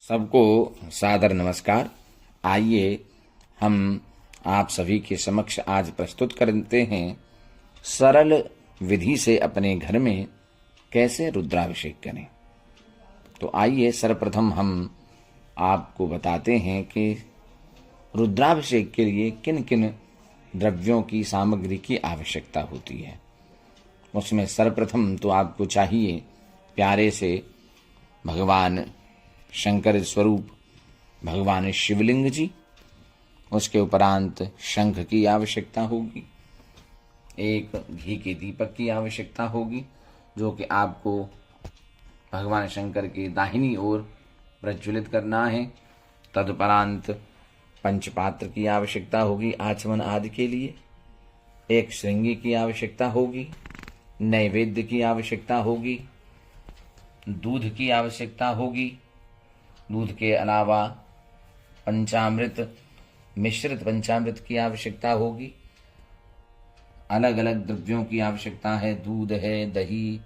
सबको सादर नमस्कार। आइए हम आप सभी के समक्ष आज प्रस्तुत करते हैं सरल विधि से अपने घर में कैसे रुद्राभिषेक करें। तो आइए सर्वप्रथम हम आपको बताते हैं कि रुद्राभिषेक के लिए किन किन द्रव्यों की सामग्री की आवश्यकता होती है। उसमें सर्वप्रथम तो आपको चाहिए प्यारे से भगवान शंकर स्वरूप भगवान शिवलिंग जी। उसके उपरांत शंख की आवश्यकता होगी, एक घी के दीपक की आवश्यकता होगी जो कि आपको भगवान शंकर के दाहिनी ओर प्रज्वलित करना है। तदुपरांत पंचपात्र की आवश्यकता होगी आचमन आदि के लिए, एक श्रृंगी की आवश्यकता होगी, नैवेद्य की आवश्यकता होगी, दूध की आवश्यकता होगी। दूध के अलावा पंचामृत, मिश्रित पंचामृत की आवश्यकता होगी। अलग अलग द्रव्यों की आवश्यकता है, दूध है, दही,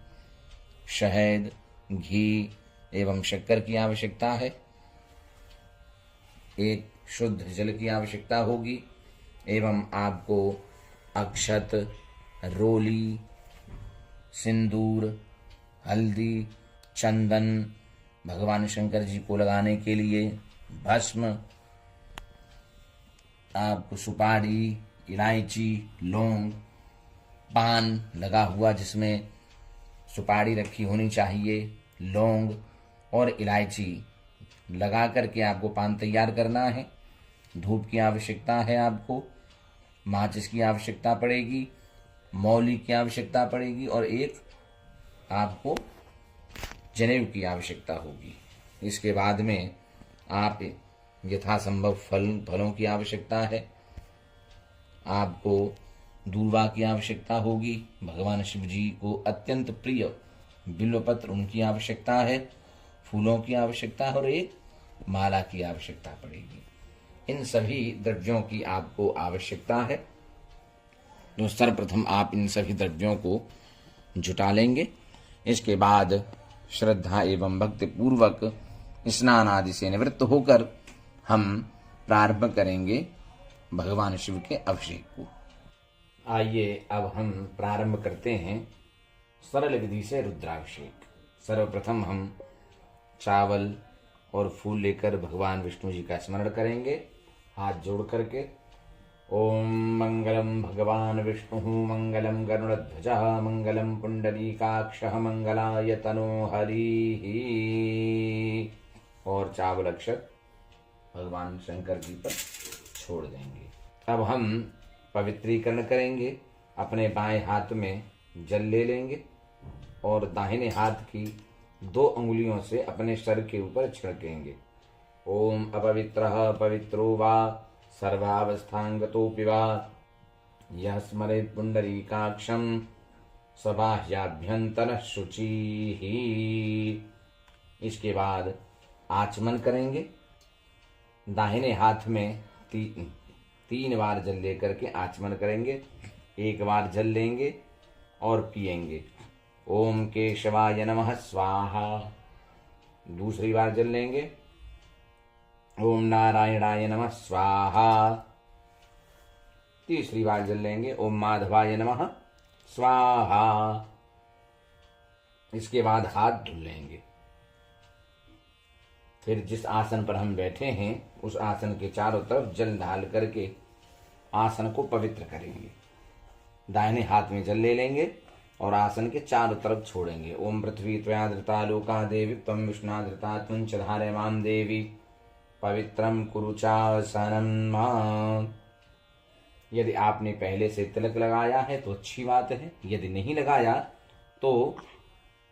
शहद, घी एवं शक्कर की आवश्यकता है। एक शुद्ध जल की आवश्यकता होगी एवं आपको अक्षत, रोली, सिंदूर, हल्दी, चंदन, भगवान शंकर जी को लगाने के लिए भस्म, आपको सुपारी, इलायची, लौंग, पान लगा हुआ जिसमें सुपारी रखी होनी चाहिए, लौंग और इलायची लगा करके आपको पान तैयार करना है। धूप की आवश्यकता है, आपको माचिस की आवश्यकता पड़ेगी, मौली की आवश्यकता पड़ेगी और एक आपको जनेऊ की आवश्यकता होगी। इसके बाद में आप यथासंभव फलों की आवश्यकता है, आपको दूर्वा की आवश्यकता होगी, भगवान शिव जी को अत्यंत प्रिय बिल्वपत्र उनकी आवश्यकता है, फूलों की आवश्यकता है और एक माला की आवश्यकता पड़ेगी। इन सभी द्रव्यों की आपको आवश्यकता है। तो सर्वप्रथम आप इन सभी द्रव्यों को जुटा लेंगे। इसके बाद श्रद्धा एवं भक्ति पूर्वक स्नान आदि से निवृत्त होकर हम प्रारंभ करेंगे भगवान शिव के अभिषेक को। आइए अब हम प्रारंभ करते हैं सरल विधि से रुद्राभिषेक। सर्वप्रथम हम चावल और फूल लेकर भगवान विष्णु जी का स्मरण करेंगे हाथ जोड़ करके। ओम मंगलम भगवान विष्णु मंगलम गरुड़ध्वजः मंगलम पुंडरीकाक्षः मंगलाय तनोहरि। और चावल अक्षत भगवान शंकर जी पर छोड़ देंगे। अब हम पवित्रीकरण करेंगे। अपने बाएं हाथ में जल ले लेंगे और दाहिने हाथ की 2 अंगुलियों से अपने सर के ऊपर छिड़केंगे। ओम अपवित्रः पवित्रो वा सर्वावस्थांगतोऽपि वा यः स्मरेत् पुंडरीकाक्षं स बाह्याभ्यन्तरः शुचिः। इसके बाद आचमन करेंगे। दाहिने हाथ में 3 बार जल लेकर के आचमन करेंगे। 1 बार जल लेंगे और पिएंगे। ओम केशवाय नमः स्वाहा। दूसरी बार जल लेंगे। ओम नारायणाय नमः स्वाहा। तीसरी बार जल लेंगे। ओम माधवाय नमः स्वाहा। इसके बाद हाथ धुल लेंगे। फिर जिस आसन पर हम बैठे हैं उस आसन के चारों तरफ जल डाल करके आसन को पवित्र करेंगे। दाहिने हाथ में जल ले लेंगे और आसन के चारों तरफ छोड़ेंगे। ओम पृथ्वी त्वया धृता लोका देवी त्वं विष्णा धृता त्वं च धारयमां देवी पवित्रम कुरु चासनम्। यदि आपने पहले से तिलक लगाया है तो अच्छी बात है, यदि नहीं लगाया तो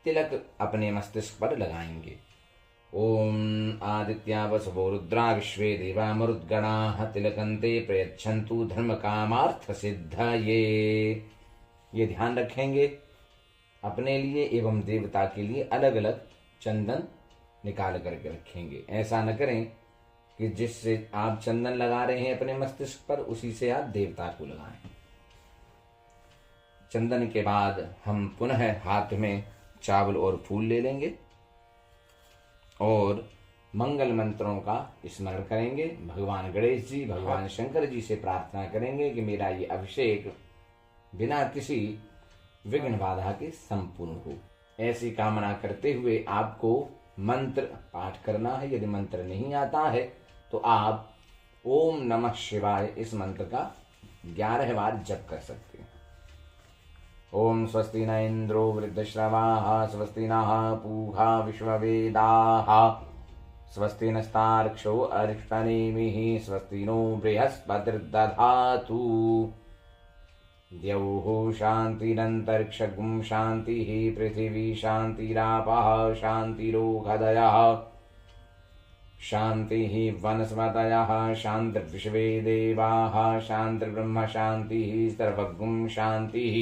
तिलक अपने मस्तिष्क पर लगाएंगे। ओम आदित्या वसवो रुद्रा विश्वे देवा मरुद्गणाः तिलकन्ते प्रयच्छन्तु धर्म कामार्थ सिद्धये। ये ध्यान रखेंगे अपने लिए एवं देवता के लिए अलग अलग चंदन निकाल करके रखेंगे। ऐसा न करें कि जिससे आप चंदन लगा रहे हैं अपने मस्तिष्क पर उसी से आप देवता को लगाएं। चंदन के बाद हम पुनः हाथ में चावल और फूल ले लेंगे और मंगल मंत्रों का स्मरण करेंगे। भगवान गणेश जी, भगवान शंकर जी से प्रार्थना करेंगे कि मेरा ये अभिषेक बिना किसी विघ्न बाधा के संपूर्ण हो। ऐसी कामना करते हुए आपको मंत्र पाठ करना है। यदि मंत्र नहीं आता है तो आप ओम नमः शिवाय इस मंत्र का 11 बार जप कर सकते हैं। ओम स्वस्ति न इंद्रो वृद्धश्रवाः स्वस्ति नः पूषा विश्ववेदाः स्वस्ति नस्तार्क्ष्यो अरिष्टनेमिः स्वस्ति नो बृहस्पतिर्दधातु। द्यौः शान्तिरन्तरिक्षं शान्तिः पृथिवी शान्तिरापः शान्तिरोषधयः शान्तिः वनस्पतयः शान्तिर्विश्वे देवाः शान्तिर्ब्रह्म शान्तिः सर्वगुं शान्तिः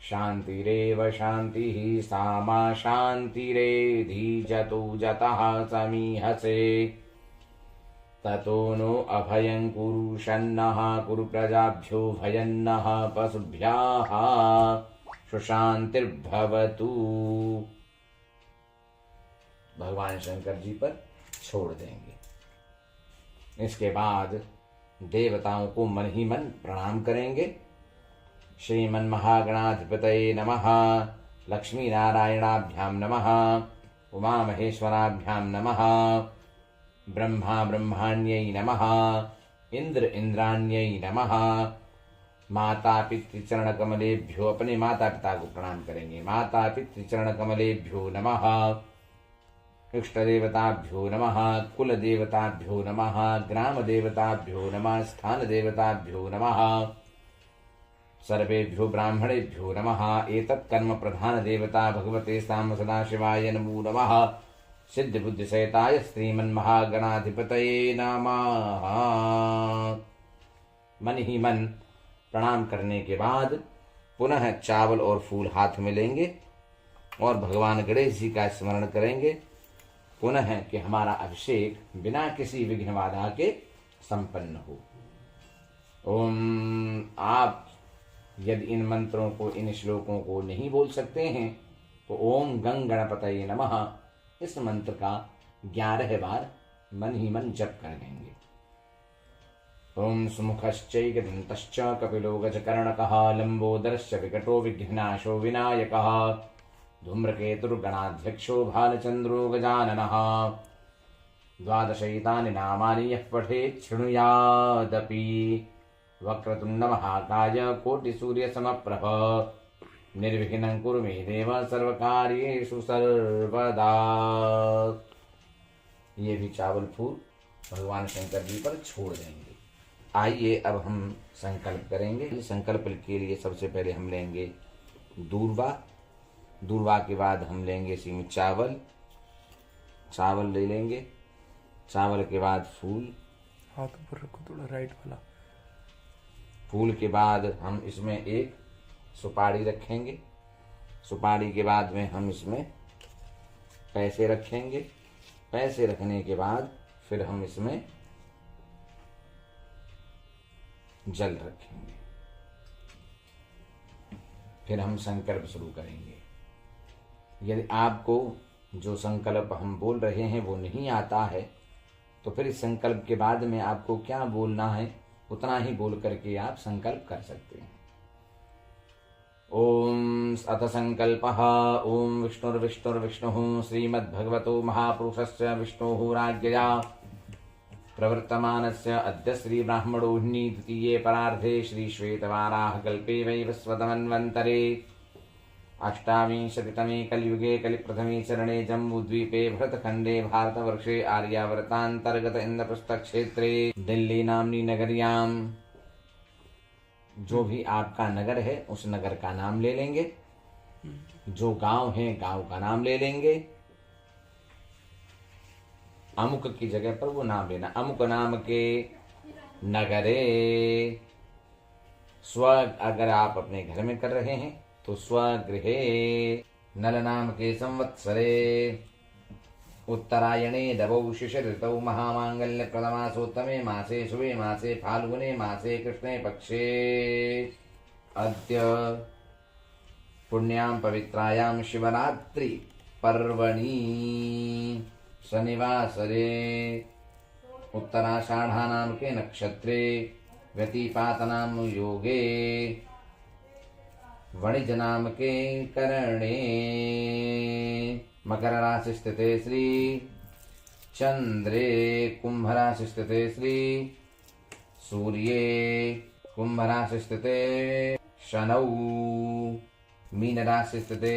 शान्तिरेव शान्तिः सा मा शान्तिरेधि जतो जतः समीहसे ततो नो अभयं कुरु शन्नः कुरु प्रजाभ्यो भयन्नः पशुभ्यः सुशान्तिर्भवतु। भगवान शंकर जी पर छोड़ देंगे। इसके बाद देवताओं को मन ही मन प्रणाम करेंगे। श्रीमन महागणाधिपतये नमः, लक्ष्मी नारायणाभ्यां नमः, उमा महेश्वराभ्यां नमः, ब्रह्मा ब्रह्माण्यै नमः, इंद्र इंद्राण्यै नमः। माता पितृचरण कमलेभ्यो, अपने माता पिता को प्रणाम करेंगे। माता पितृचरण कमलेभ्यो नमः, इष्ट देवताभ्यो नमः, कुल देवताभ्यो नमः, ग्राम देवताभ्यो नमः, स्थान देवताभ्यो नमः, सर्वेभ्यो ब्राह्मणेभ्यो नमः। एतत् कर्म प्रधान देवता भगवते साम सदाशिवाय नमो नमः। सिद्ध बुद्धि सहिताय श्रीमन्महागणाधिपतये नमः। मन ही मन प्रणाम करने के बाद पुनः चावल और फूल हाथ में लेंगे और भगवान गणेश जी का स्मरण करेंगे पुनः कि हमारा अभिषेक बिना किसी विघ्न बाधा के संपन्न हो। ओम आप यदि इन मंत्रों को, इन श्लोकों को नहीं बोल सकते हैं तो ओम गंग गणपतये नमः इस मंत्र का 11 बार मन ही मन जप कर लेंगे। ओम सुमुखश्चैकदन्तश्च कपिलो गजकर्णकः लंबोदरश्च विकटो विघ्नाशो विनायकः धूम्रकेतुर्गणाध्यक्षो भालचन्द्रो गजाननः। 12 नामानि यः पठेत् शृणुयादपि वक्रतुण्ड महाकाय कोटिसूर्यसमप्रभ निर्विघ्नं कुरु मे देव सर्वकार्येषु सर्वदा। ये भी चावल फूल भगवान शंकर जी पर छोड़ देंगे। आइए अब हम संकल्प करेंगे। संकल्प के लिए सबसे पहले हम लेंगे दूर्वा। दूर्वा के बाद हम लेंगे इसी में चावल। चावल ले लेंगे। चावल के बाद फूल। हाथ ऊपर रखो थोड़ा, राइट वाला। फूल के बाद हम इसमें एक सुपारी रखेंगे। सुपारी के बाद में हम इसमें पैसे रखेंगे। पैसे रखने के बाद फिर हम इसमें जल रखेंगे। फिर हम संकल्प शुरू करेंगे। यदि आपको जो संकल्प हम बोल रहे हैं वो नहीं आता है तो फिर इस संकल्प के बाद में आपको क्या बोलना है उतना ही बोल करके आप संकल्प कर सकते हैं। ओम अथ संकल्पः। ओम विष्णुर्विष्णुर्विष्णुः श्रीमद्भगवतो महापुरुषस्य विष्णोः राज्ञया प्रवर्तमानस्य अद्य श्री ब्राह्मणोहिनी द्वितीये परार्धे श्री श्वेतवाराह कल्पे वैवस्वतमन्वन्तरे अष्टाविंशतितमे कलियुगे कलिप्रथमे चरणे जम्बूद्वीपे भरतखण्डे भारतवर्षे आर्यावर्तान्तर्गत इन्द्रप्रस्थक्षेत्रे दिल्ली नाम्नी नगर्यां, जो भी आपका नगर है उस नगर का नाम ले लेंगे। जो गांव है गांव का नाम ले लेंगे। अमुक की जगह पर वो नाम लेना। अमुक नाम के नगरे। स्व अगर आप अपने घर में कर रहे हैं तो स्वगृहे। नल नाम के संवत्सरे उत्तरायणे दवौ शिशिर ऋतौ महामांगल्य प्रथमासोत्तमे मासे शुभे मासे फाल्गुने मासे कृष्णे पक्षे अद्य पुण्यां पवित्रायां शिवरात्रि पर्वणि शनिवासरे उत्तराषाढ़ानाम के नक्षत्रे व्यतिपातनाम योगे वणिज नाम के करणे मकर राशि स्थिते श्री चंद्रे कुंभ राशि स्थिते श्री सूर्ये कुंभ राशि स्थिते शनौ मीन राशि स्थिते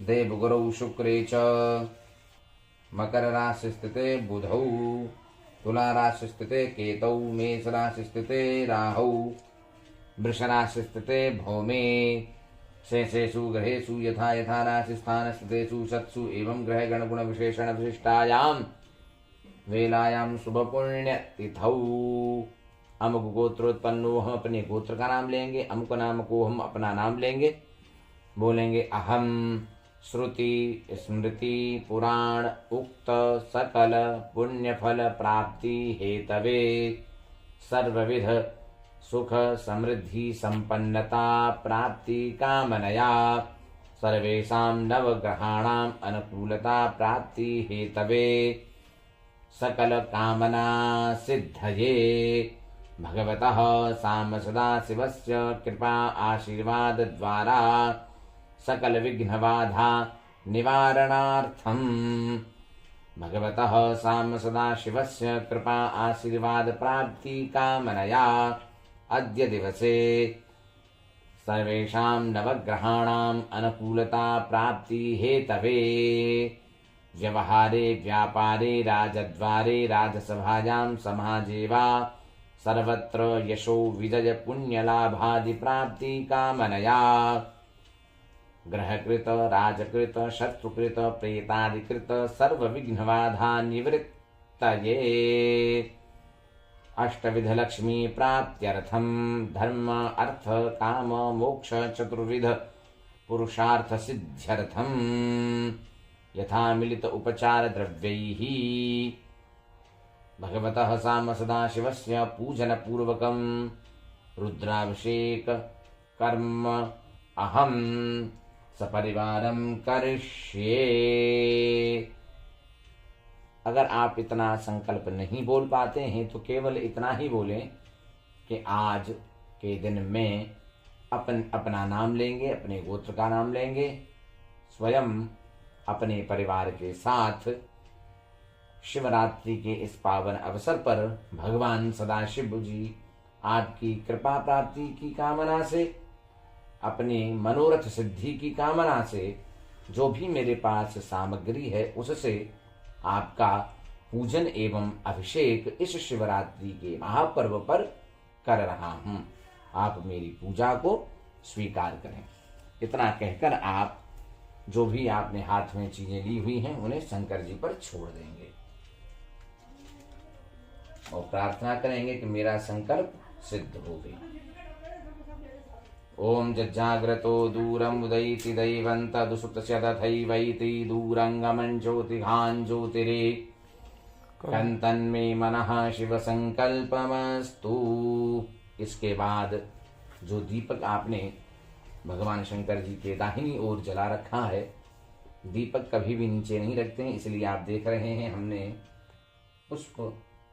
देवगुरौ शुक्रे च मकर राशि स्थिते बुधौ तुला राशि स्थिते केतौ मेष राशि स्थिते राहौ वृष राशि स्थिते भौमे शेषेषु ग्रहेषु यथा यथा राशि स्थान स्थितेषु सत्सु एवं ग्रह गण गुण विशेषण विशिष्टायां वेलायां शुभ पुण्य तिथौ अमुक गोत्रोत्पन्नो हम अपने गोत्र का नाम लेंगे, अमुक नाम को हम अपना नाम लेंगे, बोलेंगे अहम श्रुति स्मृति पुराण उक्त सकल पुण्य फल प्राप्ति हेतवे सर्वविध सुख समृद्धि संपन्नता प्राप्ति कामनया सर्वेषां नवग्रहाणां अनुकूलता प्राप्ति हेतवे सकल कामना सिद्धये भगवतः साम सदाशिवस्य कृपा आशीर्वाद द्वारा सकल विघ्न बाधा निवारणार्थम भगवतः साम सदाशिवस्य कृपा आशीर्वाद प्राप्ति कामनया अद्य दिवसे सर्वेषां नवग्रहाणां अनुकूलता प्राप्ति हेतवे व्यवहारे व्यापारे राजद्वारे राजसभायां समाजे वा सर्वत्र यशो विजय पुण्यलाभादि प्राप्ति कामनया ग्रहकृत राजकृत शत्रुकृत प्रेतादिकृत सर्वविघ्नबाधा निवृत्तये अष्टविध लक्ष्मी प्राप्त्यर्थं धर्म अर्थ काम मोक्ष चतुर्विध पुरुषार्थ सिद्ध्यर्थं यथा मिलित उपचार द्रव्यैः भगवतः साम सदाशिवस्य पूजन पूर्वकं रुद्राभिषेक कर्म अहं सपरिवारं करिष्ये। अगर आप इतना संकल्प नहीं बोल पाते हैं तो केवल इतना ही बोलें कि आज के दिन में अपना नाम लेंगे, अपने गोत्र का नाम लेंगे, स्वयं अपने परिवार के साथ शिवरात्रि के इस पावन अवसर पर भगवान सदाशिव जी आपकी कृपा प्राप्ति की कामना से, अपने मनोरथ सिद्धि की कामना से जो भी मेरे पास सामग्री है उससे आपका पूजन एवं अभिषेक इस शिवरात्रि के महापर्व पर कर रहा हूं। आप मेरी पूजा को स्वीकार करें। इतना कहकर आप जो भी आपने हाथ में चीजें ली हुई हैं उन्हें शंकर जी पर छोड़ देंगे और प्रार्थना करेंगे कि मेरा संकल्प सिद्ध हो गई। ओम जज्जाग्रतो दूरम उदयति दैवंत दुसुतस्य तथैवैति दूरंगमं ज्योतिघान ज्योतिरे कंतन्मे मनः शिव संकल्पमस्तु। इसके बाद जो दीपक आपने भगवान शंकर जी के दाहिनी ओर जला रखा है, दीपक कभी भी नीचे नहीं रखते हैं, इसलिए आप देख रहे हैं हमने पुष्प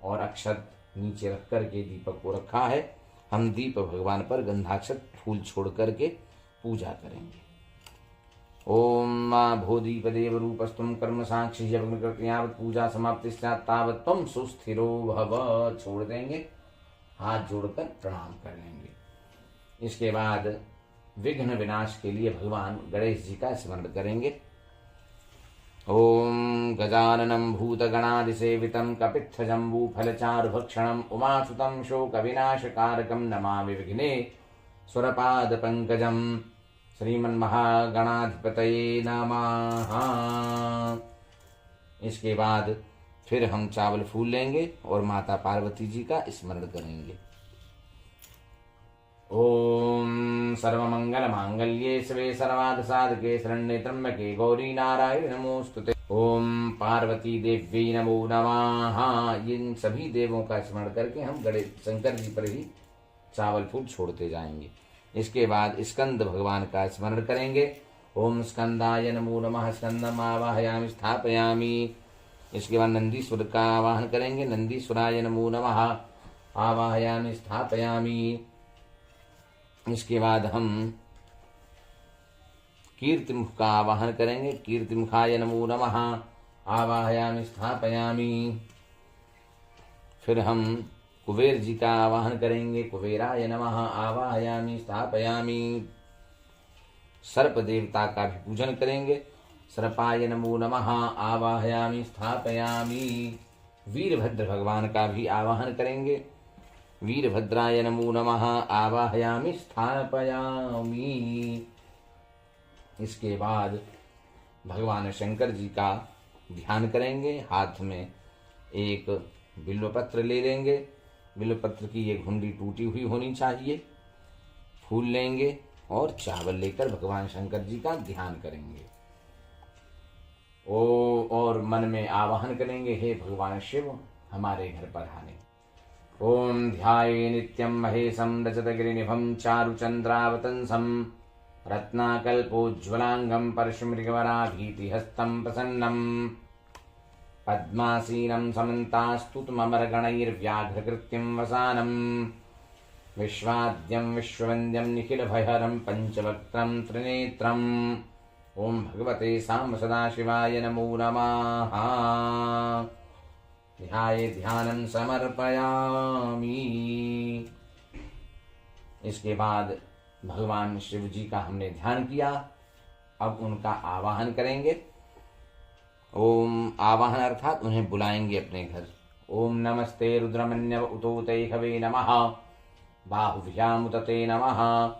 और अक्षत नीचे रख करके दीपक को रखा है। हम दीप भगवान पर गंधाक्षत फूल छोड़ करके पूजा करेंगे। ओम मां भूदीप देव रूपस्तुम कर्म साक्षी यावत पूजा समाप्ति तावत तुम सुस्थिरो भव। छोड़ देंगे, हाथ जोड़कर प्रणाम कर लेंगे। इसके बाद विघ्न विनाश के लिए भगवान गणेश जी का स्मरण करेंगे। ओम गजाननं भूतगणादिसेवितं कपित्थजम्बूफलचारुभक्षणं उमासुतं शोकविनाशकारकं नमामि विघ्नेश्वरपादपङ्कजं। श्रीमन्महागणाधिपतये नमः। इसके बाद फिर हम चावल फूल लेंगे और माता पार्वती जी का स्मरण करेंगे। ओम सर्वमंगल मांगल्ये शिवे सर्वार्थ साधके शरण्ये त्र्यंबके गौरी नारायणी नमोस्तुते। ओम पार्वती देवी नमो नमः। इन सभी देवों का स्मरण करके हम गणेश शंकर जी पर ही चावल फूल छोड़ते जाएंगे। इसके बाद स्कंद भगवान का स्मरण करेंगे। ओम स्कंदाय नमो नमः। स्कंदम आवाहयामि स्थापयामि इसके बाद नंदीश्वर का आवाहन करेंगे। नंदीश्वराय नमो नमः आवाहयामि स्थापयामि। इसके बाद हम कीर्तिमुख का आवाहन करेंगे। कीर्तिमुखाय नमो नमः आवाहयामि स्थापयामि। फिर हम कुबेर जी का आवाहन करेंगे। कुबेराय नमः आवाहयामि स्थापयामि। सर्प देवता का भी पूजन करेंगे। सर्पाय नमो नमः आवाहयामि स्थापयामि। वीरभद्र भगवान का भी आवाहन करेंगे। वीरभद्राय नमो नमः आवाहयामि स्थापयामि। इसके बाद भगवान शंकर जी का ध्यान करेंगे। हाथ में एक बिल्वपत्र ले लेंगे। बिल्वपत्र की ये घुंडी टूटी हुई होनी चाहिए। फूल लेंगे और चावल लेकर भगवान शंकर जी का ध्यान करेंगे। और मन में आवाहन करेंगे, हे भगवान शिव हमारे घर पर आने। ओम ध्याये नित्यं महेशं रजतगिरिनिभं चारुचंद्रावतंसं रत्नाकल्पोज्ज्वलांगं परशुमृगवराभीतिहस्तं प्रसन्नं पद्मासीनं समन्तास्तुतममरगणैर्व्याघ्रकृत्यं वसानं विश्वाद्यं विश्ववन्द्यं निखिलभयहरं पञ्चवक्त्रं त्रिनेत्रम्। ओम भगवते साम्ब सदाशिवाय नमो नमः। ध्याये ध्यानं समर्पयामि। इसके बाद भगवान शिव जी का हमने ध्यान किया। अब उनका आवाहन करेंगे। ओम आवाहन अर्थात उन्हें बुलाएंगे अपने घर। ओम नमस्ते रुद्रमन्यव उतोते हवे नमः बाहुभ्यामुतते नमः।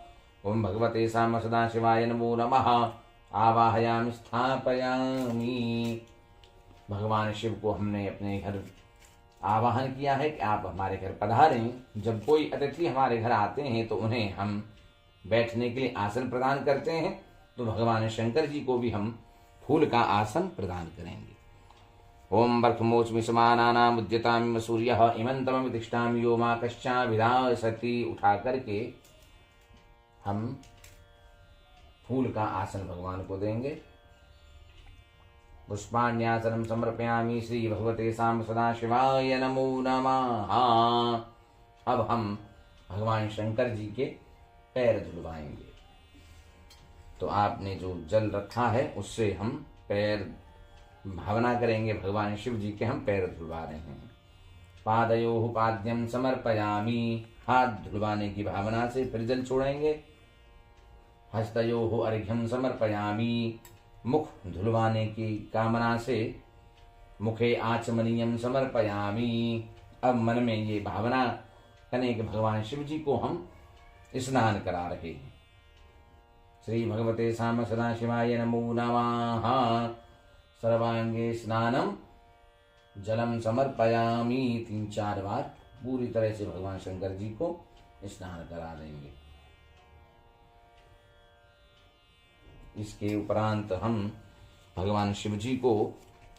ओम भगवते साम्ब सदाशिवाय नमो नमः आवाहयामि स्थापयामि। भगवान शिव को हमने अपने घर आवाहन किया है कि आप हमारे घर पधारें। जब कोई अतिथि हमारे घर आते हैं तो उन्हें हम बैठने के लिए आसन प्रदान करते हैं, तो भगवान शंकर जी को भी हम फूल का आसन प्रदान करेंगे। ओम बर्खमोचमि समानानाम उद्यतामि सूर्यः इमंतमि तिष्ठामि यो मा कश्चाभिधासति। उठा करके हम फूल का आसन भगवान को देंगे। पुष्पाण्यासनं समर्पयामि श्री भगवते साम्ब सदाशिवाय नमो नमः। अब हम भगवान शंकर जी के पैर धुलवाएंगे। तो आपने जो जल रखा है उससे हम पैर भावना करेंगे, भगवान शिव जी के हम पैर धुलवा रहे हैं। पादयोः पाद्यं समर्पयामि। हाथ धुलवाने की भावना से फिर जल छोड़ेंगे। हस्तयोः अर्घ्यं समर्पयामि। मुख धुलवाने की कामना से मुखे आचमनीयं समर्पयामि। अब मन में ये भावना करें कि भगवान शिव जी को हम स्नान करा रहे हैं। श्री भगवते साम्ब सदाशिवाय नमो नमः। सर्वांगे स्नानम जलम समर्पयामि। 3-4 बार पूरी तरह से भगवान शंकर जी को स्नान करा देंगे। इसके उपरांत हम भगवान शिव जी को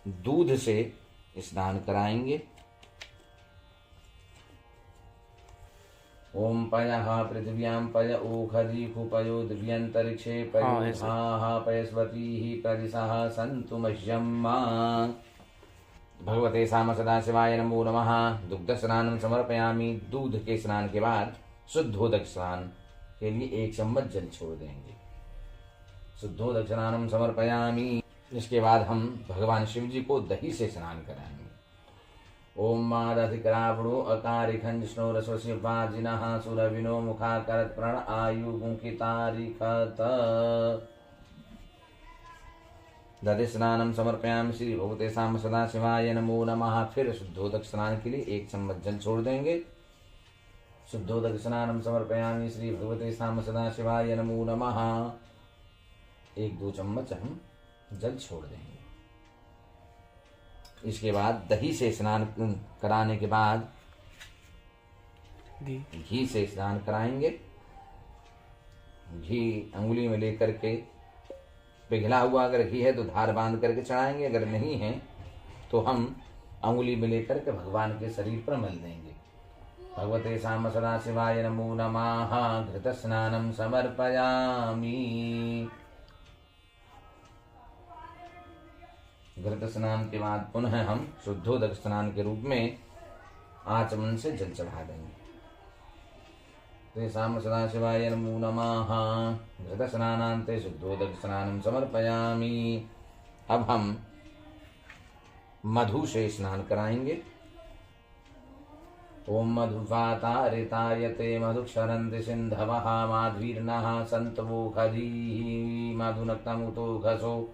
दूध से स्नान कराएंगे। ओम पयः पृथिव्यां पय ओखरीखु पयो दिव्यंतरिक्षे पयो धाः पयस्वतीः प्रदिशः सन्तु मह्यम्। भगवते साम्ब सदाशिवाय नमो नमः। दुग्ध स्नानं समर्पयामि। दूध के स्नान के बाद शुद्धोदक स्नान के लिए 1 चम्मच जल छोड़ देंगे। शुद्धोदक स्नानं समर्पयामि। इसके बाद हम भगवान शिव जी को दही से स्नान कराएंगे। ओम मादधिकरावणो अकारिखं जिष्णो रसवस्य वाजिनः सुरविनो मुखाकरत् प्रण आयु मुखितारिखत। दधि स्नानं समर्पयामि श्री भगवते साम्ब सदाशिवाय नमो नमः। फिर शुद्धोदक स्नान के लिए 1 चम्मच जल छोड़ देंगे। शुद्धोदक स्नानं समर्पयामि श्री भगवते साम्ब सदाशिवाय नमो नमः। 1-2 चम्मच हम जल छोड़ देंगे। इसके बाद दही से स्नान कराने के बाद घी से स्नान कराएंगे। घी अंगुली में लेकर के पिघला हुआ अगर घी है तो धार बांध करके चढ़ाएंगे, अगर नहीं है तो हम अंगुली में लेकर के भगवान के शरीर पर मल देंगे। भगवते साम्ब सदाशिवाय नमो नमः। घृत स्नानं समर्पयामि। घृत स्नान के बाद पुनः हम शुद्धोदक स्नान के रूप में आचमन से जल चढ़ा देंगे। तेषां सदाशिवाय नमो नमः। घृत स्नानान्ते शुद्धोदक स्नानं समर्पयामि। अब हम मधु से स्नान कराएंगे। ओम मधुवातारितायते मधुक्षरन्ति सिन्धवः माध्वीर्नः सन्तवो खदी मधुनक्तमुतो घसो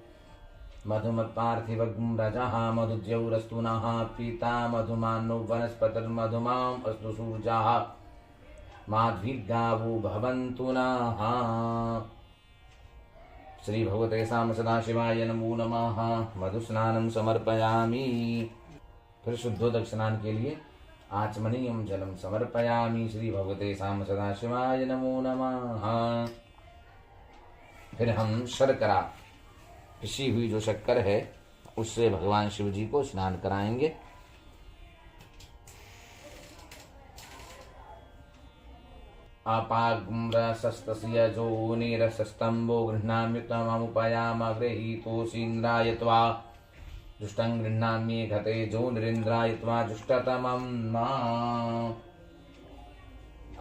मधुमत्पार्थिवग्ं रजः मधुद्यौरस्तु नः पीता मधुमानो वनस्पतिर्मधुमाम् अस्तु सूर्यः माध्वीर्गावो भवन्तु नः। श्री भगवते साम सदाशिवाय नमो नमः। मधुस्नानं समर्पयामि। फिर शुद्धोदक स्नान के लिए आचमनीयं जलं समर्पयामि। श्री भगवते साम सदाशिवाय नमो नमः। फिर हम शर्करा, पिसी हुई जो शक्कर है, उससे भगवान शिव जी को स्नान कराएंगे। अपाग्रसस्तस्य जोनिरसस्तम्भो गृह्णाम्युत्तममुपयामगृहीतोऽसीन्द्राय त्वा जुष्टं गृह्णाम्ये जो निरिंद्राय त्वा जुष्टतमं मा।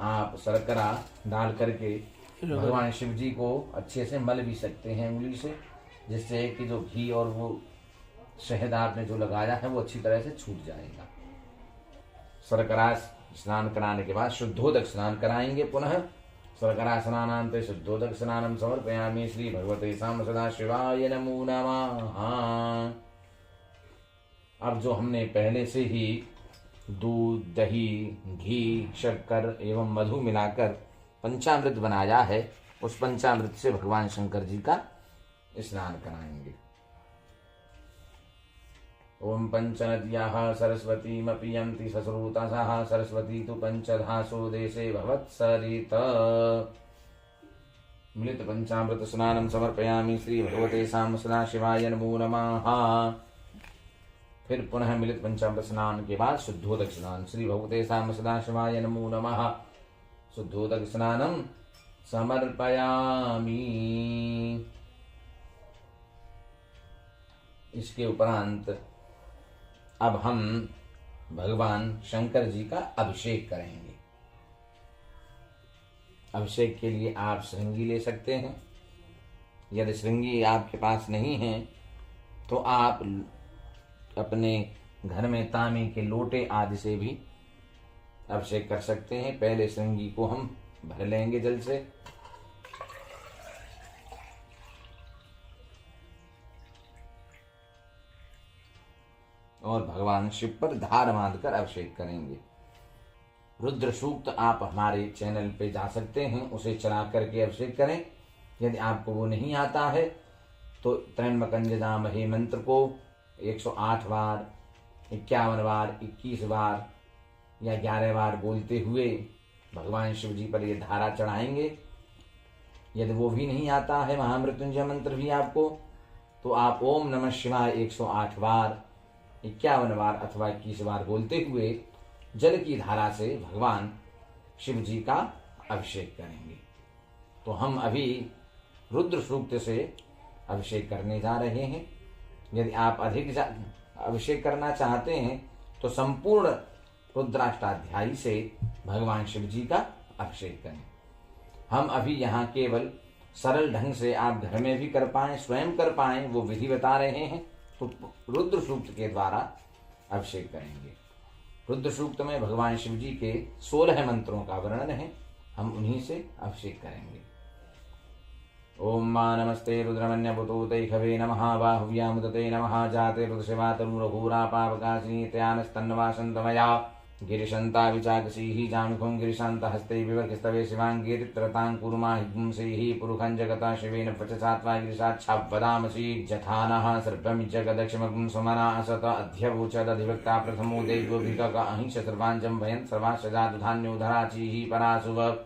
आप शर्करा डाल करके भगवान शिव जी को अच्छे से मल भी सकते हैं उंगली से, जिससे कि जो घी और वो शहद आपने जो लगाया है वो अच्छी तरह से छूट जाएगा। शर्करा स्नान कराने के बाद शुद्धोदक स्नान कराएंगे। पुनः शर्करा स्नानान्ते शुद्धोदक स्नानं समर्पयामि। श्री भगवते साम सदाशिवाय नमो नमः। अब जो हमने पहले से ही दूध, दही, घी, शक्कर एवं मधु मिलाकर पंचामृत बनाया है, उस पंचामृत से भगवान शंकर जी का स्नान कराएंगे। ओम पंचनद्याः सरस्वतीमपि यन्ति सस्रोतसः सरस्वती तु पंचधासो देशे भवत्सरित। मिलित पंचामृत स्नानं समर्पयामि। श्री भगवते साम सदाशिवाय नमो नमः। फिर पुनः मिलित पंचामृत स्नान के बाद शुद्धोदक स्नान। श्री भगवते साम सदाशिवाय नमो नमः। शुद्धोदक स्नानं समर्पयामि। इसके उपरांत अब हम भगवान शंकर जी का अभिषेक करेंगे। अभिषेक के लिए आप श्रृंगी ले सकते हैं। यदि श्रृंगी आपके पास नहीं है तो आप अपने घर में तांबे के लोटे आदि से भी अभिषेक कर सकते हैं। पहले श्रृंगी को हम भर लेंगे जल से। और भगवान शिव पर धार बांधकर अभिषेक करेंगे। रुद्र सूक्त आप हमारे चैनल पे जा सकते हैं, उसे चला करके अभिषेक करें। यदि आपको वो नहीं आता है तो त्र्यंबकंजदामहे मंत्र को 108 बार, 51 बार, 21 बार या 11 बार बोलते हुए भगवान शिव जी पर ये धारा चढ़ाएंगे। यदि वो भी नहीं आता है महामृत्युंजय मंत्र भी आपको, तो आप ओम नमः शिवाय 108 बार, 51 बार अथवा 21 बार बोलते हुए जल की धारा से भगवान शिव जी का अभिषेक करेंगे। तो हम अभी रुद्र सूक्त से अभिषेक करने जा रहे हैं। यदि आप अधिक अभिषेक करना चाहते हैं तो संपूर्ण रुद्राष्टाध्यायी से भगवान शिव जी का अभिषेक करें। हम अभी यहाँ केवल सरल ढंग से आप घर में भी कर पाएं, स्वयं कर पाएं, वो विधि बता रहे हैं। तो रुद्र सूक्त के द्वारा अभिषेक करेंगे। रुद्र सूक्त में भगवान शिव जी के 16 मंत्रों का वर्णन है, हम उन्हीं से अभिषेक करेंगे। ओम मा नमस्ते रुद्रमन्यपुतोते खवे नमः बाहुव्यामुदते नमः जाते रुद्रशिवा तरुरघूरा पावकाशिनी त्यानस्तन्नवासन्तमया गिरिशन्ता विचाकसीहि जामिखुं गिरिशान्तहस्ते विवर्किस्तवे शिवाङ्गीरित्रतां कुर्माहिंसेहि पुरुखं जगता शिवेन वचसात्वा गिरिशाच्छावदामसि जथानः सर्वं जगदक्षमग्ं सुमना असत अध्यवोचदधिवक्ता प्रथमो देव्योभिकक अहिंस सर्वाञ्जं भयन् सर्वाश्चजादुधान्योधराचिः पराशुव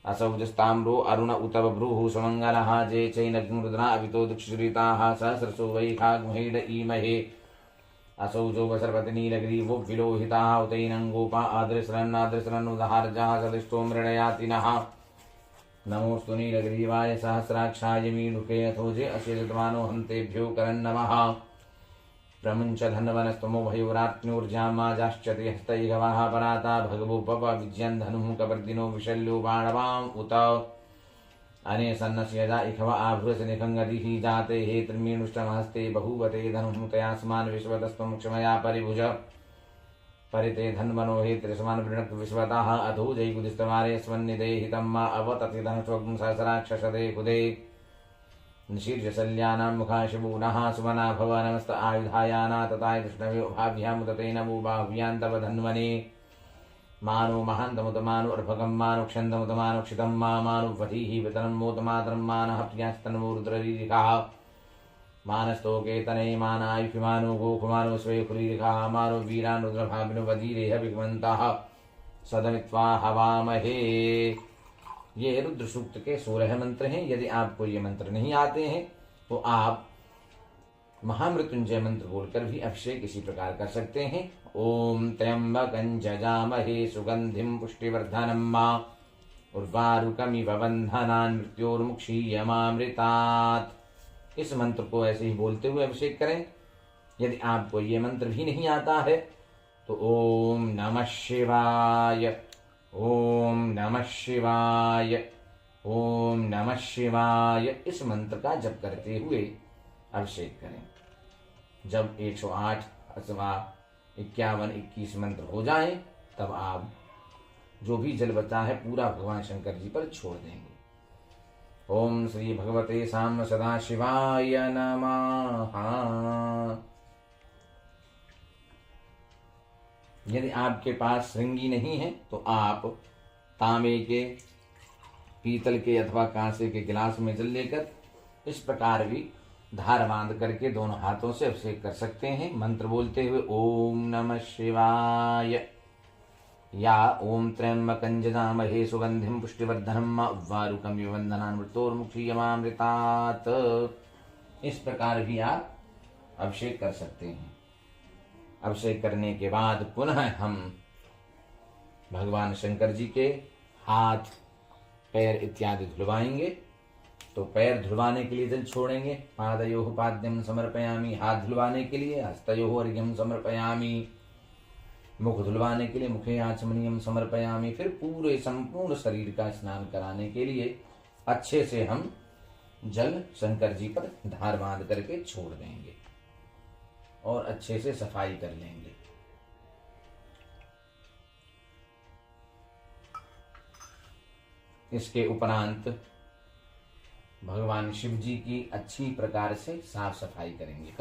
असौजस्ताम्रो अरुण उत बभ्रूः सुमङ्गलः जे चैनग्ं रुद्रा अवितो दुक्षुरिताः सहस्रसो वै खाग्महेड ईमहे असौजो वसर्पतिनीलग्रीवो विलोहिताः उतैनं गोपा आदृश्रन्नादृश्रन्नुदाहारजाः सदिष्टो मृडयातिनः नमोऽस्तु नीलग्रीवाय सहस्राक्षाय मीलुके अथोजे अशेषमानो हन्तेभ्यो करन्नमः प्रमुञ्च धन्वनस्तमो भयोरात्म्योर्जामाजाश्चते हस्तैर्गवाः पराता भगवो पप विज्यन् धनुः कपर्दिनो विशल्यो बाणवाम् उत अने सन्नस्यजा इखव आभृस निखङ्गदिः जाते हे त्रिमीणुष्टमहस्ते बहुवते धनुः तयास्मान् विश्वतस्त्वं क्षमया परिभुज परिते धन्वनो हे त्रिस्मान् वृणक् विश्वतः अधो जयकुदिस्तमारे स्वन्निदे हितं मा अवतति धनुष्वग्ं सहस्राक्षसदे खुदे निशीर्षशल्यानां मुखाशबूनः सुमना भव नमस्त आयुधायाना तताय कृष्णवे भाभ्यामुदते नमो बाह्व्यां तव धन्वने मानो महान्तमुतमानु अर्भकं मानु क्षन्तमुतमानु क्षितं मानु वधीः वितनं मोतमातरं मानः प्रियास्तन्मो रुद्ररीरिकाः मानस्तोकेतने मानायुषिमानो गोकुमानो स्वे कुरीरिकाः मानो वीरानुद्रभाविनो वधीरेह विगमन्तः सदमित्वा हवामहे। ये रुद्र सूक्त के 16 मंत्र हैं। यदि आपको ये मंत्र नहीं आते हैं तो आप महामृत्युंजय मंत्र बोलकर भी अभिषेक इसी प्रकार कर सकते हैं। ओम त्र्यंबकं जजामहे सुगंधिं पुष्टिवर्धनम् उर्वारुकमिव बन्धनान् मृत्योर्मुक्षीयमामृतात्। इस मंत्र को ऐसे ही बोलते हुए अभिषेक करें। यदि आपको ये मंत्र भी नहीं आता है तो ओम नमः शिवाय, ओम नमः शिवाय, ओम नमः शिवाय इस मंत्र का जप करते हुए अभिषेक करें। जब 108 अथवा 51, 21 मंत्र हो जाए तब आप जो भी जल बचा है पूरा भगवान शंकर जी पर छोड़ देंगे। ओम श्री भगवते साम्ब सदा शिवाय नमः। यदि आपके पास श्रृंगी नहीं है तो आप तांबे के, पीतल के अथवा कांसे के गिलास में जल लेकर इस प्रकार भी धार बांध करके दोनों हाथों से अभिषेक कर सकते हैं मंत्र बोलते हुए ओम नमः शिवाय या ओम त्र्यंबकं जजामहे सुगंधिं पुष्टिवर्धनम् उर्वारुकमिव बन्धनान् मृत्योर्मुक्षीयमामृतात्। इस प्रकार भी आप अभिषेक कर सकते हैं। अभिषेक करने के बाद पुनः हम भगवान शंकर जी के हाथ, पैर इत्यादि धुलवाएंगे। तो पैर धुलवाने के लिए जल छोड़ेंगे। पादयोः पाद्यं समर्पयामि, हाथ धुलवाने के लिए हस्तयोः अर्घ्यं समर्पयामि, मुख धुलवाने के लिए मुखे आचमनीयम समर्पयामि। फिर पूरे संपूर्ण शरीर का स्नान कराने के लिए अच्छे से हम जल शंकर जी पर धार बांध करके छोड़ देंगे और अच्छे से सफाई कर लेंगे। इसके उपरांत भगवान शिव जी की अच्छी प्रकार से साफ सफाई करेंगे।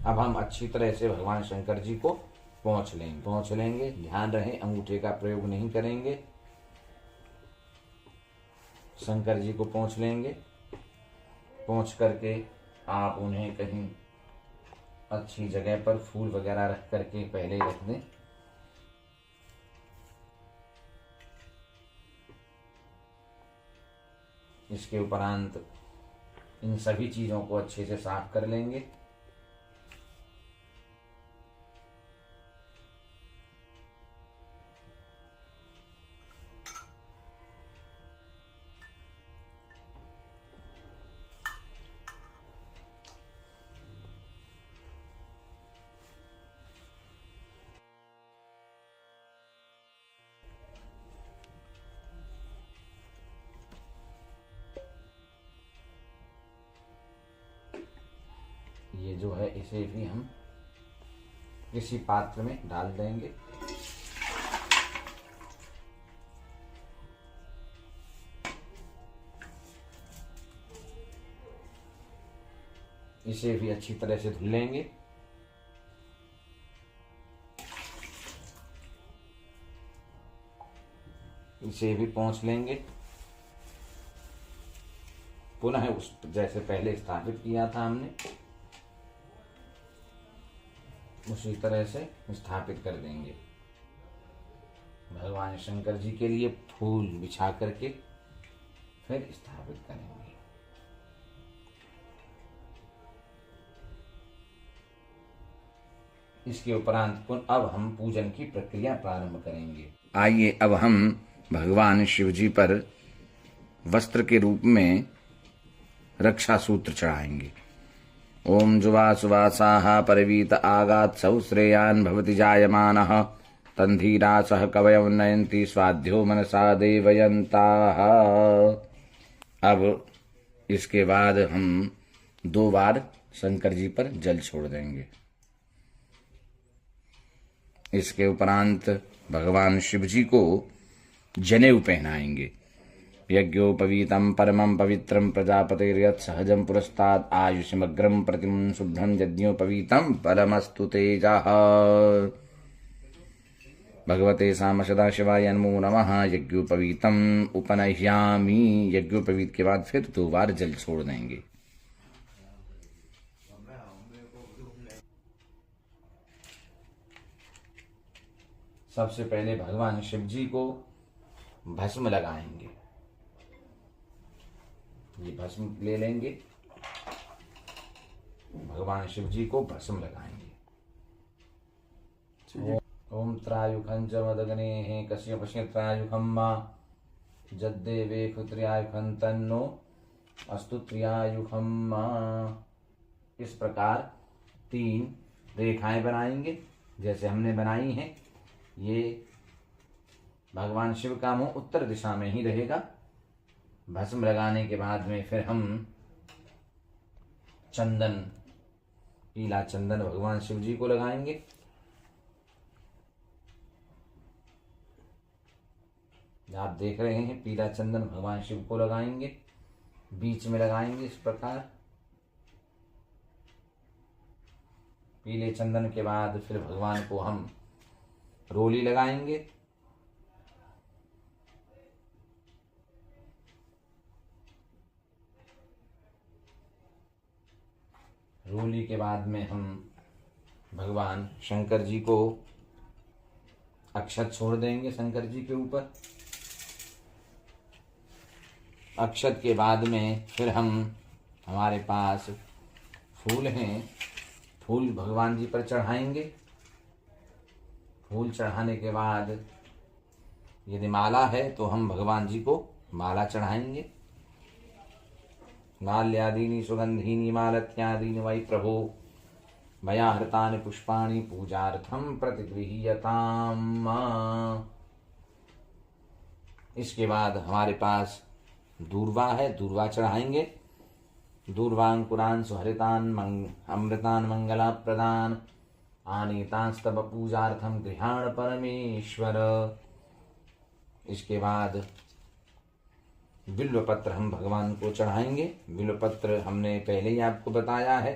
अब हम अच्छी तरह से भगवान शंकर जी को पोंछ लेंगे। ध्यान रहे अंगूठे का प्रयोग नहीं करेंगे। शंकर जी को पोंछ लेंगे। पोंछ करके आप उन्हें कहीं अच्छी जगह पर फूल वगैरह रख करके पहले रख दें। इसके उपरांत इन सभी चीजों को अच्छे से साफ कर लेंगे। ये जो है इसे भी हम किसी पात्र में डाल देंगे। इसे भी अच्छी तरह से धुल लेंगे। इसे भी पोंछ लेंगे। पुनः उस जैसे पहले स्थापित किया था हमने उसी तरह से स्थापित कर देंगे। भगवान शंकर जी के लिए फूल बिछा करके फिर स्थापित करेंगे। इसके उपरांत अब हम पूजन की प्रक्रिया प्रारंभ करेंगे। आइए अब हम भगवान शिव जी पर वस्त्र के रूप में रक्षा सूत्र चढ़ाएंगे। ओम जुवा सुवासाः परवीत आगात् सौश्रेयान् भवति जायमानः तन्धीरासः कवयं नयन्ति स्वाध्यो मनसा देवयन्ताः। अब इसके बाद हम 2 बार शंकर जी पर जल छोड़ देंगे। इसके उपरांत भगवान शिव जी को जनेऊ पहनाएंगे। यज्ञोपवीतम परमं पवित्रं प्रजापतिर्यत् सहजं पुरस्तात् आयुष्यमग्रं प्रतिमं शुभ्रं यज्ञोपवीतं परमस्तु तेजः। भगवते साम सदाशिवाय नमो नमः। यज्ञोपवीतम उपनह्यामि। यज्ञोपवीत के बाद फिर 2 बार जल छोड़ देंगे। सबसे पहले भगवान शिव जी को भस्म लगाएंगे। ये भस्म ले लेंगे, भगवान शिव जी को भस्म लगाएंगे। ओम त्रायुखं च मदग्ने कश्यपस्य त्रायुखं मा जद्देवे क्षत्रियायुखं तन्नो अस्तु त्रियायुखं मा। इस प्रकार 3 रेखाएं बनाएंगे जैसे हमने बनाई हैं। ये भगवान शिव का मुंह उत्तर दिशा में ही रहेगा। भस्म लगाने के बाद में फिर हम चंदन, पीला चंदन भगवान शिव जी को लगाएंगे। आप देख रहे हैं पीला चंदन भगवान शिव को लगाएंगे, बीच में लगाएंगे इस प्रकार। पीले चंदन के बाद फिर भगवान को हम रोली लगाएंगे। रोली के बाद में हम भगवान शंकर जी को अक्षत छोड़ देंगे शंकर जी के ऊपर। अक्षत के बाद में फिर हम, हमारे पास फूल हैं, फूल भगवान जी पर चढ़ाएंगे। फूल चढ़ाने के बाद यदि माला है तो हम भगवान जी को माला चढ़ाएंगे। माल्यादीनि सुगंधीनि मालत्यादीनि वै प्रभो मया हृतानि पुष्पाणि पूजार्थं प्रतिगृह्यताम्। इसके बाद हमारे पास दूर्वा है, दूर्वा चढ़ाएंगे। दूर्वांकुरान् सुहृतान् अमृतान् मंगलाप्रदान् आनीतांस्तव पूजार्थं गृहाण परमेश्वर। इसके बाद बिल्वपत्र हम भगवान को चढ़ाएंगे। बिल्वपत्र हमने पहले ही आपको बताया है,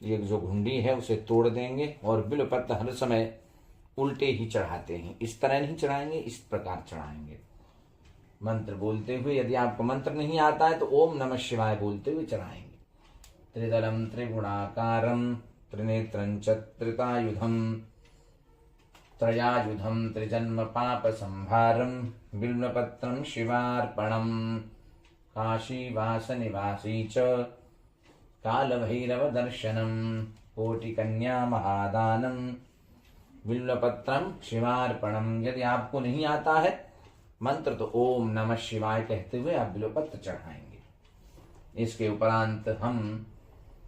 ये जो घुंडी है उसे तोड़ देंगे और बिल्वपत्र हर समय उल्टे ही चढ़ाते हैं। इस तरह नहीं चढ़ाएंगे, इस प्रकार चढ़ाएंगे मंत्र बोलते हुए। यदि आपको मंत्र नहीं आता है तो ओम नमः शिवाय बोलते हुए चढ़ाएंगे। त्रिदलम त्रिगुणाकारम त्रिनेत्रं च त्रितायुधं त्रयायुधं त्रिजन्म पाप संहारं बिल्वपत्रं शिवार्पणं। काशीवास निवासी च कालभैरव दर्शनं कोटिकन्या महादानं बिल्वपत्रं शिवार्पणं। यदि आपको नहीं आता है मंत्र तो ओम नमः शिवाय कहते हुए आप बिल्वपत्र चढ़ाएंगे। इसके उपरांत हम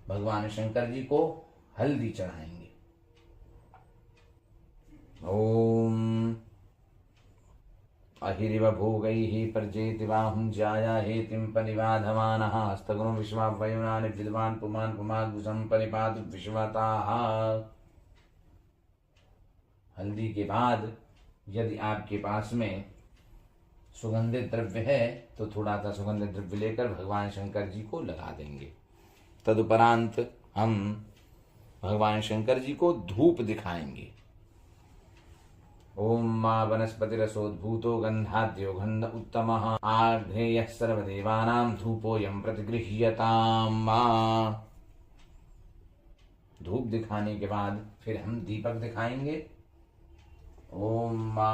भगवान शंकर जी को हल्दी चढ़ाएंगे। ओम अहिरिव भोगैः पर्जेति बाहुं ज्याया हेतिं परिबाधमानः हस्तगुणो विश्वावयुनानि विद्वान् पुमान् पुमाद्भुजं परिपातु विश्वताः। हल्दी के बाद यदि आपके पास में सुगंधित द्रव्य है तो थोड़ा सा सुगंधित द्रव्य लेकर भगवान शंकर जी को लगा देंगे। तदुपरांत हम भगवान शंकर जी को धूप दिखाएंगे। ओम मा वनस्पतिरसोद्भूतो गंधाद्यो गंध उत्तमः आर्धेयः सर्वदेवानां धूपोऽयं प्रतिगृह्यताम्। धूप दिखाने के बाद फिर हम दीपक दिखाएंगे। ओम मा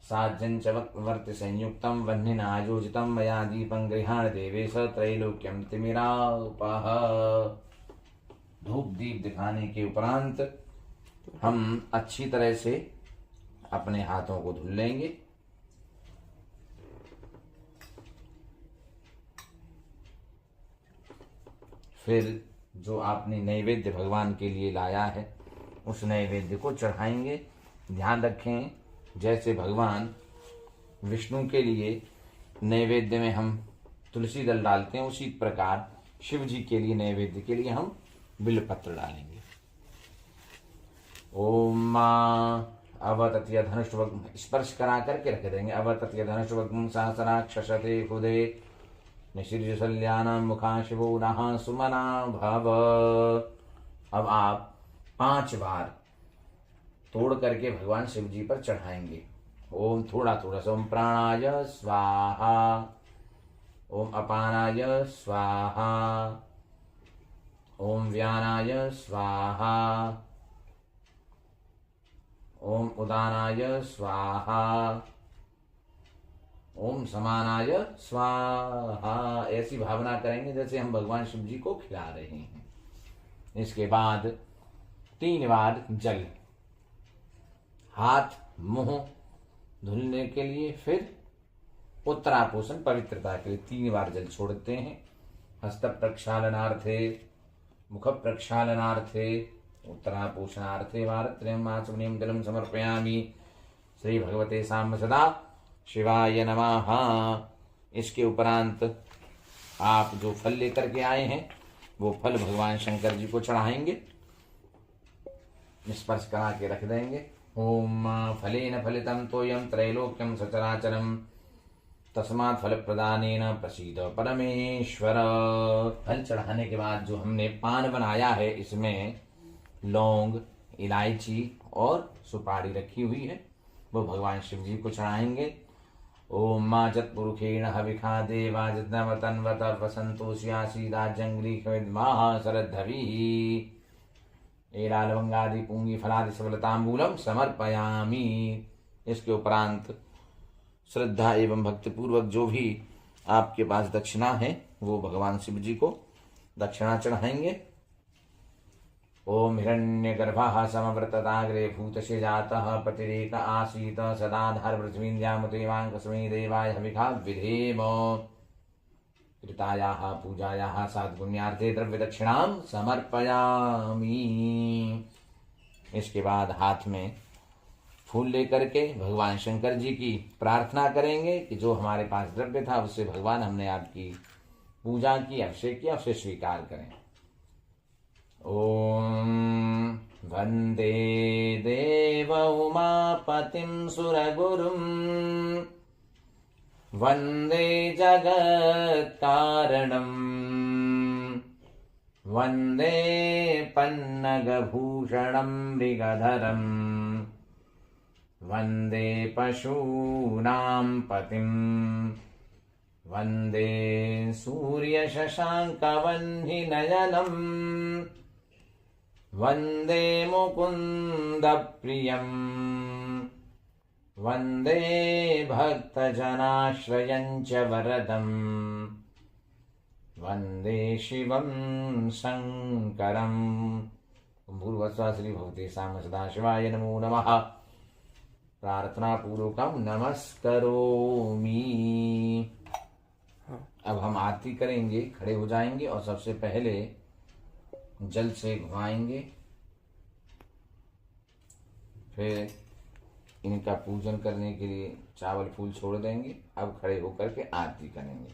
साज्जं च वर्त संयुक्तं वह्निना योजितं मया दीपं गृहाण देवेश त्रैलोक्यं तिमिरापः। धूप दीप दिखाने के उपरांत हम अच्छी तरह से अपने हाथों को धुल लेंगे। फिर जो आपने नैवेद्य भगवान के लिए लाया है उस नैवेद्य को चढ़ाएंगे। ध्यान रखें, जैसे भगवान विष्णु के लिए नैवेद्य में हम तुलसी दल डालते हैं, उसी प्रकार शिव जी के लिए नैवेद्य के लिए हम बिल्वपत्र डालेंगे। ओम मां अवतत्य धनुष्वग्म, स्पर्श करा करके रख देंगे। अवतत्य धनुष्वग्म सहस्राक्षते हृदे निशीर्षल्यानां मुखा शिवो नः सुमना भव। अब आप 5 बार तोड़ करके भगवान शिव जी पर चढ़ाएंगे। ओम थोड़ा थोड़ा सा। ओम प्राणाय स्वाहा, ओम अपानाय स्वाहा, ओम व्यानाय स्वाहा, ओम उदानाय स्वाहा, ओम समानाय स्वाहा। ऐसी भावना करेंगे जैसे हम भगवान शिव जी को खिला रहे हैं। इसके बाद 3 बार जल हाथ मुंह धुलने के लिए, फिर उत्तरापोषण पवित्रता के लिए 3 बार जल छोड़ते हैं। हस्त प्रक्षालनार्थे, मुख प्रक्षालनार्थे, उत्तरापोषणार्थे वारत्रयम् आचमनीयं जलं समर्पयामि। श्री भगवते साम्ब सदा शिवाय नमः। इसके उपरांत आप जो फल लेकर के आए हैं वो फल भगवान शंकर जी को चढ़ाएंगे, स्पर्श करा के रख देंगे। ओम फलेन फलितं तोयं त्रैलोक्यं सचराचरं तस्मात् फल प्रदानेन प्रसीद परमेश्वर। फल चढ़ाने के बाद जो हमने पान बनाया है इसमें लौंग, इलायची और सुपारी रखी हुई है, वो भगवान शिव जी को चढ़ाएंगे। ओम मा जत्पुरुषेण हविखा देवा जन्मतन्वत वसंतोष्यासीदा जंगली विद्मः शरद्धवी एला लवंगादि पुंगी फलादि सबलतांबूलम समर्पयामि। इसके उपरांत श्रद्धा एवं भक्ति पूर्वक जो भी आपके पास दक्षिणा है वो भगवान शिव जी को दक्षिणा चढ़ाएंगे। ओम हिरण्यगर्भः समवर्तताग्रे भूतस्य जातः पतिरेक आसीत सदाधार पृथ्वीन्द्यामुदेवाङ्कस्मै देवाय हविखा विधेम। कृतायाः पूजायाः साद्गुण्यार्थे द्रव्य दक्षिणां समर्पयामि। इसके बाद हाथ में फूल लेकर के भगवान शंकर जी की प्रार्थना करेंगे कि जो हमारे पास द्रव्य था उससे भगवान हमने आपकी पूजा की, अभिषेक किया, उसे स्वीकार करें। ओम वंदे देव उमापतिं सुरगुरुं वंदे जगत्कारणं वंदे पन्नगभूषणं मृगधरं वंदे पशूनां पतिं वंदे सूर्यशशाङ्कवह्निनयनं वंदे मुकुन्दप्रियं वंदे भक्तजनाश्रयं च वरदं वंदे शिवं शङ्करं। भूर्भुवस्सुः श्री भगवते साम्ब सदाशिवाय नमो नमः। प्रार्थना पूर्वकम नमस्करोमि। अब हम आरती करेंगे, खड़े हो जाएंगे और सबसे पहले जल से घुमाएंगे, फिर इनका पूजन करने के लिए चावल फूल छोड़ देंगे। अब खड़े होकर के आरती करेंगे।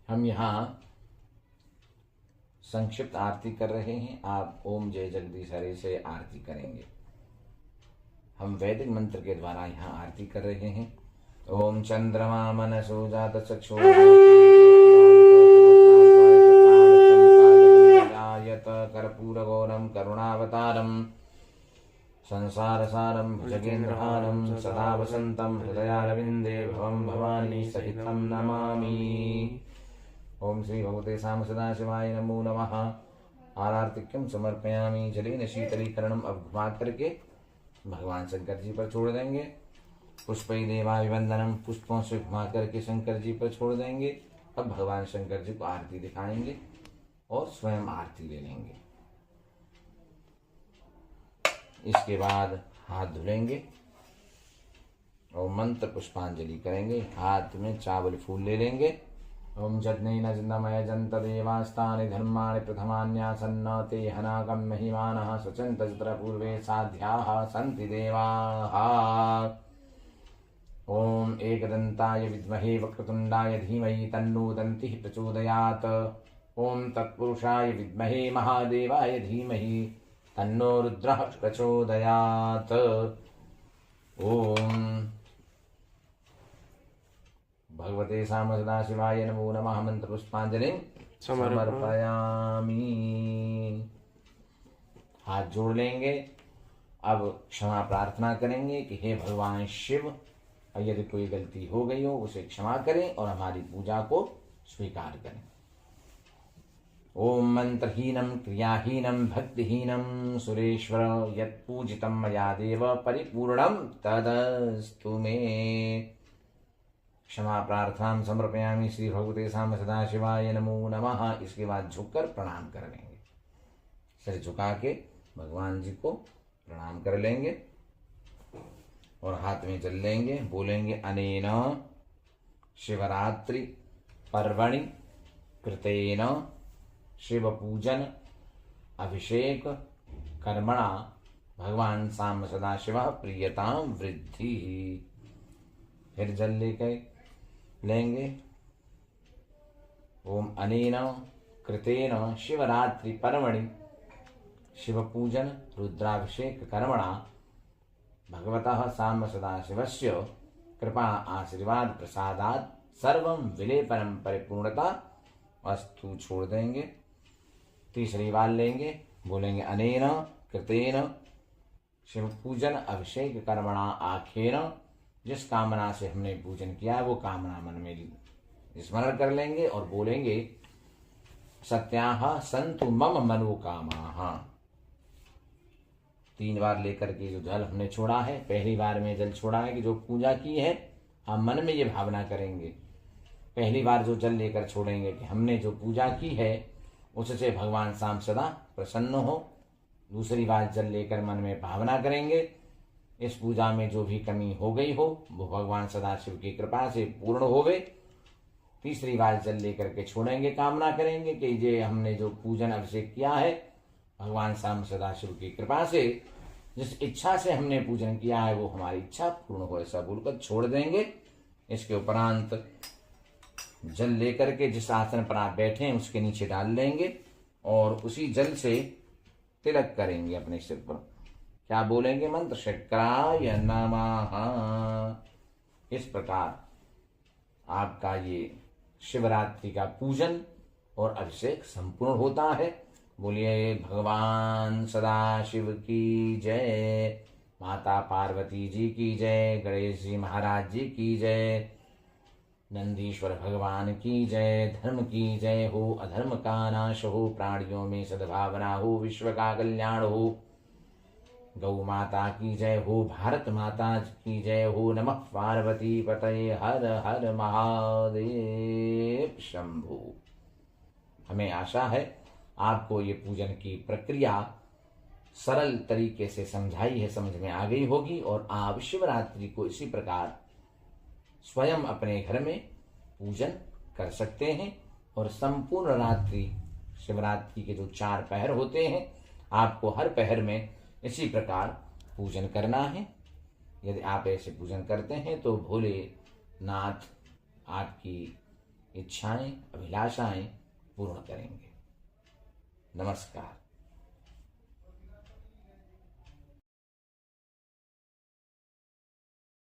हम यहाँ संक्षिप्त आरती कर रहे हैं, आप ओम जय जगदीश हरे से आरती करेंगे। हम वैदिक मंत्र के द्वारा यहाँ आरती कर रहे हैं। ओम चंद्रमा मनसो जात चक्षु कर्पूरगौरम करुणावतारम संसारसारं भुजगेन्द्रहारं सदा वसन्तं हृदयारविन्दे भवं भवानी सहितं नमामि। ओम श्री भगवते साम्ब सदाशिवाय नमो नमः। आरार्तिक्यं समर्पयामि जलेन शीतलीकरणम्। अब घुमा करके भगवान शंकर जी पर छोड़ देंगे। पुष्पै देवाभिवंदनम, पुष्पों से घुमा करके शंकर जी पर छोड़ देंगे। अब भगवान शंकर जी को आरती दिखाएंगे और स्वयं आरती ले लेंगे। इसके बाद हाथ धुलेंगे और मंत्र पुष्पांजलि करेंगे। हाथ में चावल फूल ले लेंगे ओम जज्ञेन जिन्दमयजन्त देवास्तानि धर्माणि प्रथमान्यासन्न ते हनाकं महिमानः सचन्त तत्र पूर्वे साध्याः सन्ति देवाः। ओम एकदन्ताय विद्महे वक्रतुण्डाय धीमहि तन्नो दन्तिः प्रचोदयात्। ओम तत्पुरुषाय विद्महे महादेवाय धीमहि तन्नो रुद्रः प्रचोदयात्। ओम भगवते साम सदाशिवाय नमो नमः। मंत्र पुष्पांजलिं समर्पयामि। हाथ जोड़ लेंगे। अब क्षमा प्रार्थना करेंगे कि हे भगवान शिव, यदि कोई गलती हो गई हो उसे क्षमा करें और हमारी पूजा को स्वीकार करें। ओम मंत्रहीनम क्रियाहीनम भक्तिहीनम सुरेश्वर यत्पूजितम मया देव परिपूर्णम तदस्तु मे। क्षमा प्रार्थना समर्पयामि। श्री भगवते साम सदाशिवाय नमो नमः। इसके बाद झुककर प्रणाम कर लेंगे। सिर झुका के भगवान जी को प्रणाम कर लेंगे और हाथ में चल लेंगे। बोलेंगे अनेन शिवरात्रि पर्वणि कृतेन शिव पूजन अभिषेक कर्मणा भगवान साम सदाशिव प्रियताम वृद्धि। फिर जल लेंगे। ओम अनेन कृतेन शिवरात्रि पर्वणि शिव पूजन रुद्राभिषेक कर्मणा भगवतः साम सदाशिवस्य कृपा आशीर्वाद प्रसादात् सर्वं विलेपनम परिपूर्णता अस्तु। छोड़ देंगे। तीसरी बार लेंगे। बोलेंगे अनेन कृतेन शिव पूजन अभिषेक कर्मणा आखेन। जिस कामना से हमने पूजन किया वो कामना मन में स्मरण कर लेंगे और बोलेंगे सत्याः सन्तु मम मनोकामाः। 3 बार लेकर के जो जल हमने छोड़ा है, पहली बार में जल छोड़ा है कि जो पूजा की है हम मन में ये भावना करेंगे। पहली बार जो जल लेकर छोड़ेंगे कि हमने जो पूजा की है उससे भगवान साम सदा प्रसन्न हो। दूसरी बार जल लेकर मन में भावना करेंगे इस पूजा में जो भी कमी हो गई हो वो भगवान सदाशिव की कृपा से पूर्ण होवे। तीसरी बार जल लेकर के छोड़ेंगे, कामना करेंगे कि ये हमने जो पूजन अभिषेक किया है भगवान साम सदाशिव की कृपा से जिस इच्छा से हमने पूजन किया है वो हमारी इच्छा पूर्ण हो, ऐसा बोलकर छोड़ देंगे। इसके उपरांत जल लेकर के जिस आसन पर आप बैठे हैं उसके नीचे डाल लेंगे और उसी जल से तिलक करेंगे अपने सिर पर। क्या बोलेंगे? मंत्र शक्राय नमः। इस प्रकार आपका ये शिवरात्रि का पूजन और अभिषेक संपूर्ण होता है। बोलिए भगवान सदाशिव की जय, माता पार्वती जी की जय, गणेश जी महाराज जी की जय, नंदीश्वर भगवान की जय। धर्म की जय हो, अधर्म का नाश हो, प्राणियों में सद्भावना हो, विश्व का कल्याण हो। गौ माता की जय हो, भारत माता की जय हो। नमः पार्वती पतये हर हर महादेव शंभु। हमें आशा है आपको ये पूजन की प्रक्रिया सरल तरीके से समझाई है, समझ में आ गई होगी और आप शिवरात्रि को इसी प्रकार स्वयं अपने घर में पूजन कर सकते हैं। और संपूर्ण रात्रि शिवरात्रि के जो 4 पहर होते हैं आपको हर पहर में इसी प्रकार पूजन करना है। यदि आप ऐसे पूजन करते हैं तो भोलेनाथ आपकी इच्छाएं अभिलाषाएं पूर्ण करेंगे। नमस्कार।